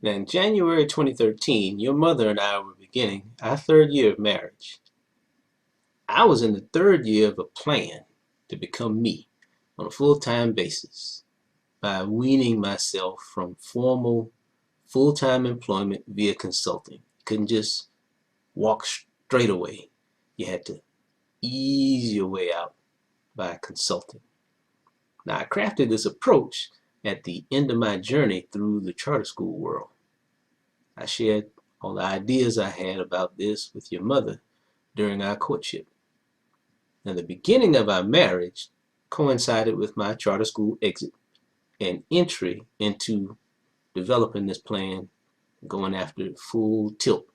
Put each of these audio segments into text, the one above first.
Now, in January 2013, your mother and I were beginning our third year of marriage. I was in the third year of a plan to become me on a full-time basis by weaning myself from formal full-time employment via consulting. You couldn't just walk straight away. You had to ease your way out by consulting. Now, I crafted this approach at the end of my journey through the charter school world. I shared all the ideas I had about this with your mother during our courtship. Now, the beginning of our marriage coincided with my charter school exit and entry into developing this plan, going after it full tilt.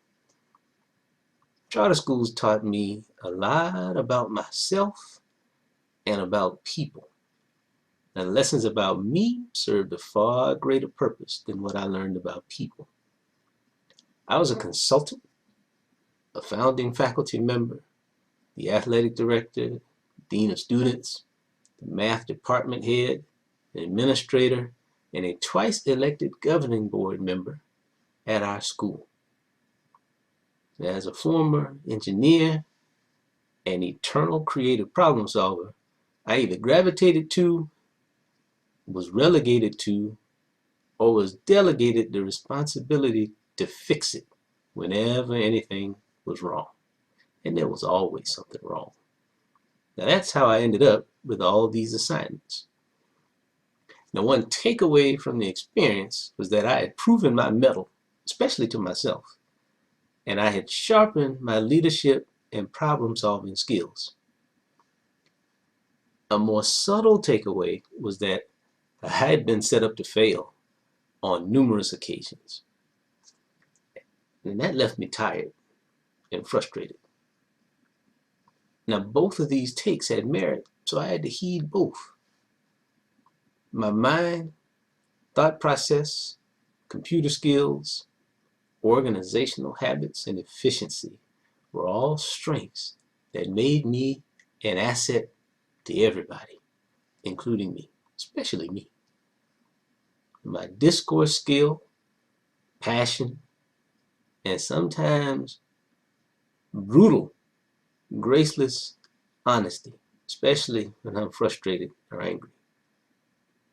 Charter schools taught me a lot about myself and about people. Now, the lessons about me served a far greater purpose than what I learned about people. I was a consultant, a founding faculty member, the athletic director, dean of students, the math department head, an administrator, and a twice elected governing board member at our school. As a former engineer and eternal creative problem solver, I either gravitated to, was relegated to, or was delegated the responsibility to fix it whenever anything was wrong. And there was always something wrong. Now that's how I ended up with all these assignments. Now, one takeaway from the experience was that I had proven my mettle, especially to myself, and I had sharpened my leadership and problem-solving skills. A more subtle takeaway was that I had been set up to fail on numerous occasions, and that left me tired and frustrated. Now, both of these takes had merit, so I had to heed both. My mind, thought process, computer skills, organizational habits, and efficiency were all strengths that made me an asset to everybody, including me, especially me. My discourse skill, passion, and sometimes brutal, graceless honesty, especially when I'm frustrated or angry.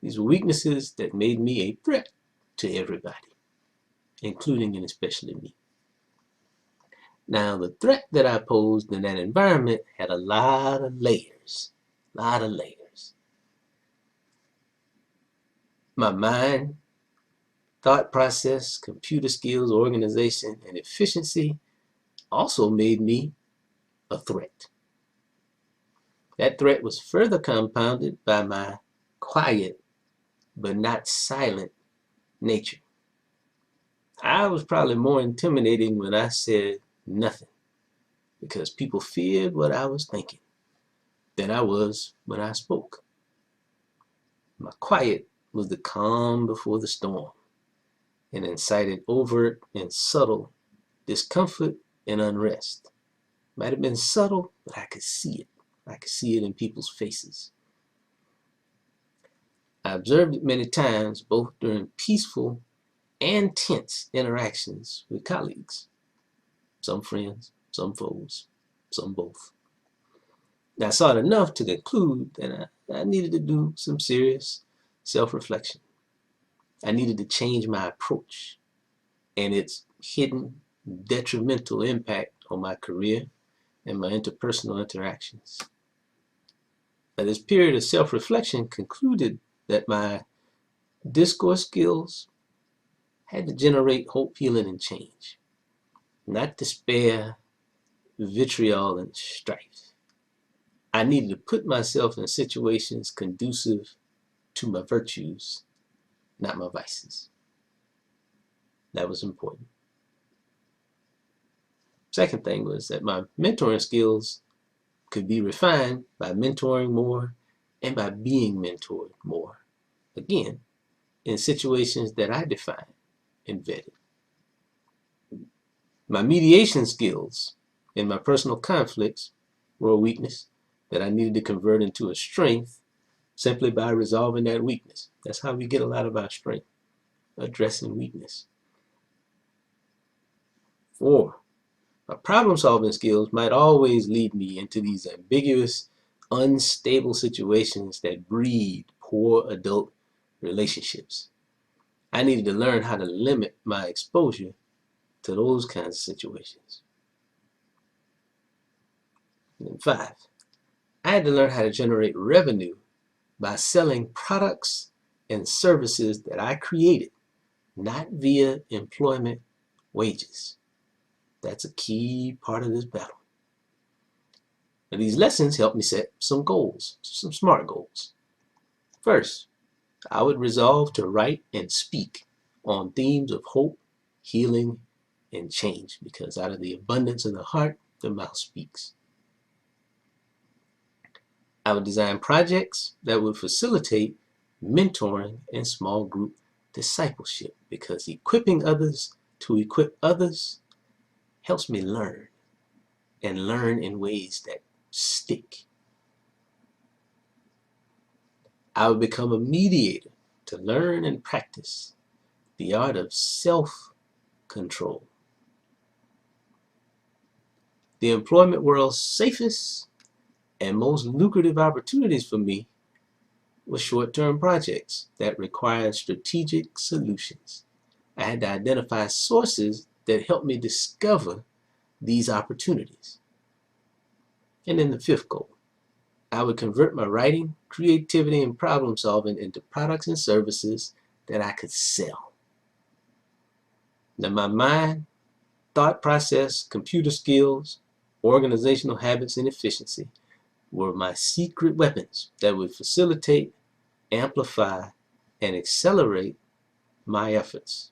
These were weaknesses that made me a threat to everybody, including and especially me. Now, the threat that I posed in that environment had a lot of layers, My mind, thought process, computer skills, organization, and efficiency also made me a threat. That threat was further compounded by my quiet but not silent nature. I was probably more intimidating when I said nothing, because people feared what I was thinking than I was when I spoke. My quiet was the calm before the storm, and incited overt and subtle discomfort and unrest. Might have been subtle, but I could see it. I could see it in people's faces. I observed it many times, both during peaceful and tense interactions with colleagues. Some friends, some foes, some both. Now, I saw it enough to conclude that I needed to do some serious self-reflection. I needed to change my approach and its hidden detrimental impact on my career and my interpersonal interactions. Now, this period of self-reflection concluded that my discourse skills had to generate hope, healing, and change, not despair, vitriol, and strife. I needed to put myself in situations conducive to my virtues, not my vices. That was important. Second thing was that my mentoring skills could be refined by mentoring more and by being mentored more. Again, in situations that I defined and vetted. My mediation skills in my personal conflicts were a weakness that I needed to convert into a strength simply by resolving that weakness. That's how we get a lot of our strength, addressing weakness. 4. My problem-solving skills might always lead me into these ambiguous, unstable situations that breed poor adult relationships. I needed to learn how to limit my exposure to those kinds of situations. And 5, I had to learn how to generate revenue by selling products and services that I created, not via employment wages. That's a key part of this battle. Now, these lessons helped me set some goals, some SMART goals. First, I would resolve to write and speak on themes of hope, healing, and change, because out of the abundance of the heart, the mouth speaks. I would design projects that would facilitate mentoring and small group discipleship, because equipping others to equip others helps me learn, and learn in ways that stick. I would become a mediator to learn and practice the art of self-control. The employment world's safest and most lucrative opportunities for me were short-term projects that required strategic solutions. I had to identify sources that helped me discover these opportunities. And then the 5th goal, I would convert my writing, creativity, and problem solving into products and services that I could sell. Now, my mind, thought process, computer skills, organizational habits, and efficiency were my secret weapons that would facilitate, amplify, and accelerate my efforts.